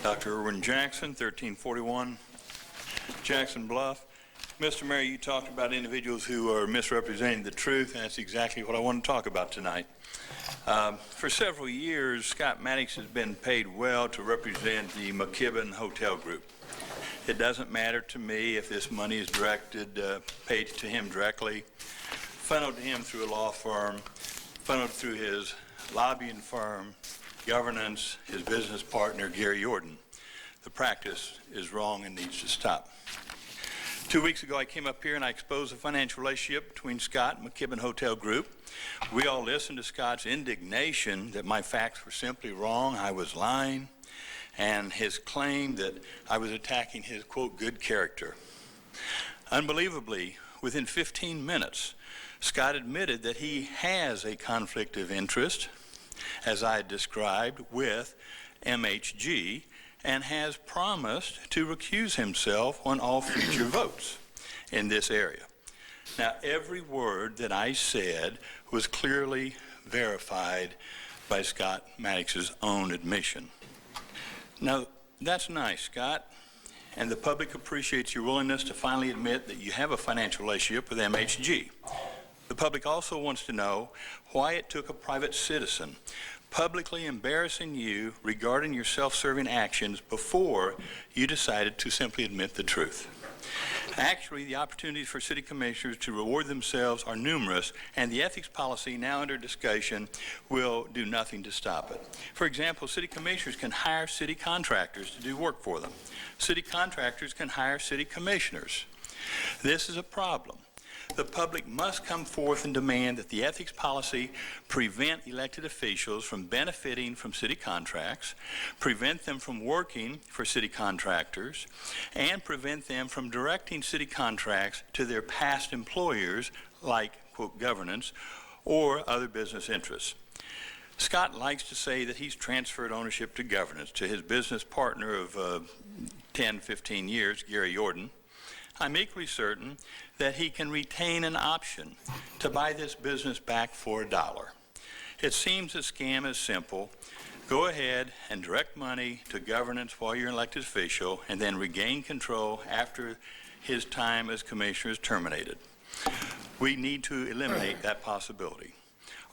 Dr. Irwin Jackson, 1341 Jackson Bluff. Mr. Mayor, you talked about individuals who are misrepresenting the truth, and that's exactly what I want to talk about tonight. For several years, Scott Maddox has been paid well to represent the McKibbon Hotel Group. It doesn't matter to me if this money is paid to him directly, funneled to him through a law firm, funneled through his lobbying firm, governance, his business partner, Gary Jordan. The practice is wrong and needs to stop. 2 weeks ago, I came up here and I exposed the financial relationship between Scott and McKibbon Hotel Group. We all listened to Scott's indignation that my facts were simply wrong, I was lying, and his claim that I was attacking his, quote, good character. Unbelievably, within 15 minutes, Scott admitted that he has a conflict of interest, as I described, with MHG, and has promised to recuse himself on all future votes in this area. Now, every word that I said was clearly verified by Scott Maddox's own admission. Now, that's nice, Scott, and the public appreciates your willingness to finally admit that you have a financial relationship with MHG. The public also wants to know why it took a private citizen publicly embarrassing you regarding your self-serving actions before you decided to simply admit the truth. Actually, the opportunities for city commissioners to reward themselves are numerous, and the ethics policy now under discussion will do nothing to stop it. For example, city commissioners can hire city contractors to do work for them. City contractors can hire city commissioners. This is a problem. The public must come forth and demand that the ethics policy prevent elected officials from benefiting from city contracts, prevent them from working for city contractors, and prevent them from directing city contracts to their past employers like, quote, governance or other business interests. Scott likes to say that he's transferred ownership to governance to his business partner of 10, 15 years, Gary Jordan. I'm equally certain that he can retain an option to buy this business back for $1. It seems the scam is simple. Go ahead and direct money to governance while you're an elected official and then regain control after his time as commissioner is terminated. We need to eliminate that possibility.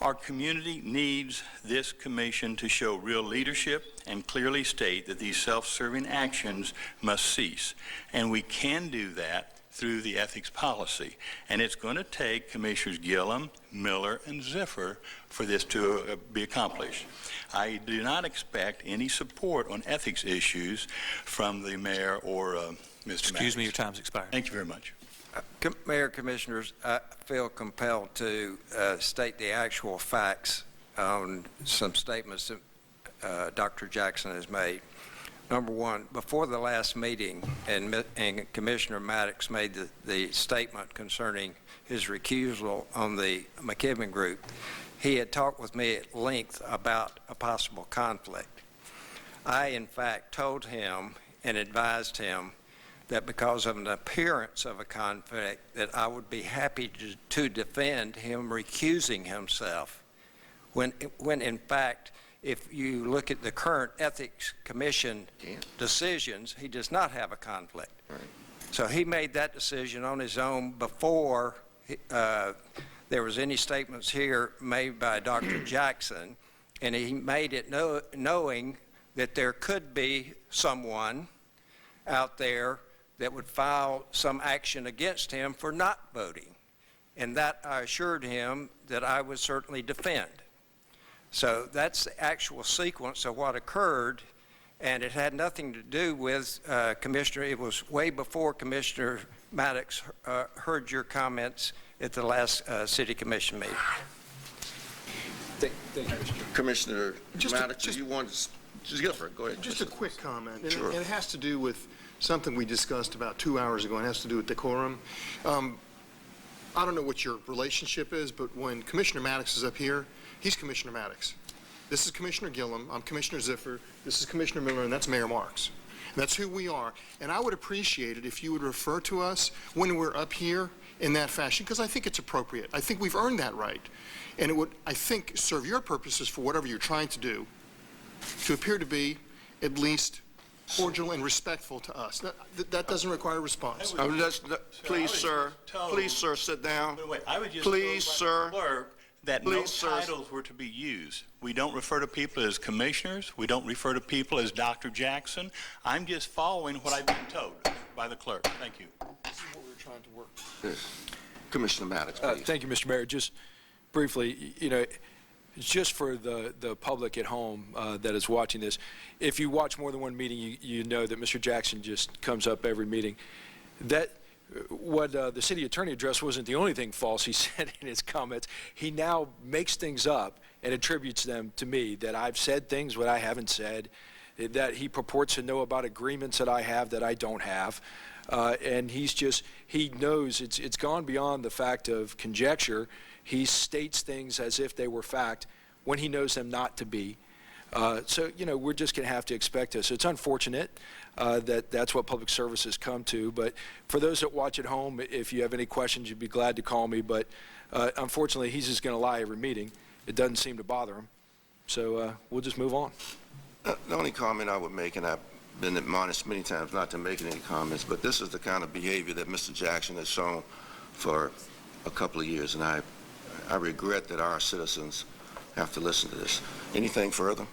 Our community needs this commission to show real leadership and clearly state that these self-serving actions must cease. And we can do that through the ethics policy. And it's going to take Commissioners Gillum, Miller, and Ziffer for this to be accomplished. I do not expect any support on ethics issues from the mayor or Mr. Excuse me, your time's expired. Thank you very much. Mayor, Commissioners, I feel compelled to state the actual facts on some statements that Dr. Jackson has made. Number one, before the last meeting, and Commissioner Maddox made the statement concerning his recusal on the McKibbon group, he had talked with me at length about a possible conflict. I, in fact, told him and advised him that because of an appearance of a conflict that I would be happy to defend him recusing himself when in fact, if you look at the current Ethics Commission decisions, he does not have a conflict. Right. So he made that decision on his own before there was any statements here made by Dr. Jackson, and he made it knowing that there could be someone out there that would file some action against him for not voting. And that I assured him that I would certainly defend. So that's the actual sequence of what occurred, and it had nothing to do with Commissioner, it was way before Commissioner Maddox heard your comments at the last City Commission meeting. Thank you, Mr. Commissioner Maddox, you want to just go for it. Go ahead. Just a quick comment, and sure. it has to do with something we discussed about 2 hours ago, and it has to do with decorum. I don't know what your relationship is, but when Commissioner Maddox is up here, he's Commissioner Maddox. This is Commissioner Gillum, I'm Commissioner Ziffer, this is Commissioner Miller, and that's Mayor Marks. And that's who we are. And I would appreciate it if you would refer to us when we're up here in that fashion, because I think it's appropriate. I think we've earned that right. And it would, I think, serve your purposes for whatever you're trying to do, to appear to be at least cordial and respectful to us. That doesn't require a response. Please, sir, sit down. Wait, I was just Please, told sir. by the clerk that no Please, sir. titles were to be used. We don't refer to people as commissioners. We don't refer to people as Dr. Jackson. I'm just following what I've been told by the clerk. Thank you. This is what we're trying to work. Yes. Commissioner Maddox, please. Thank you, Mr. Mayor. Just briefly, just for the public at home that is watching this, if you watch more than one meeting, you know that Mr. Jackson just comes up every meeting. What the city attorney addressed wasn't the only thing false he said in his comments. He now makes things up and attributes them to me, that I've said things what I haven't said, that he purports to know about agreements that I have that I don't have. And he knows it's gone beyond the fact of conjecture. He states things as if they were fact when he knows them not to be. So, we're just going to have to expect this. It's unfortunate that that's what public service has come to. But for those that watch at home, if you have any questions, you'd be glad to call me. But unfortunately, he's just going to lie every meeting. It doesn't seem to bother him. So we'll just move on. The only comment I would make, and I've been admonished many times not to make any comments, but this is the kind of behavior that Mr. Jackson has shown for a couple of years, and I regret that our citizens have to listen to this. Anything further?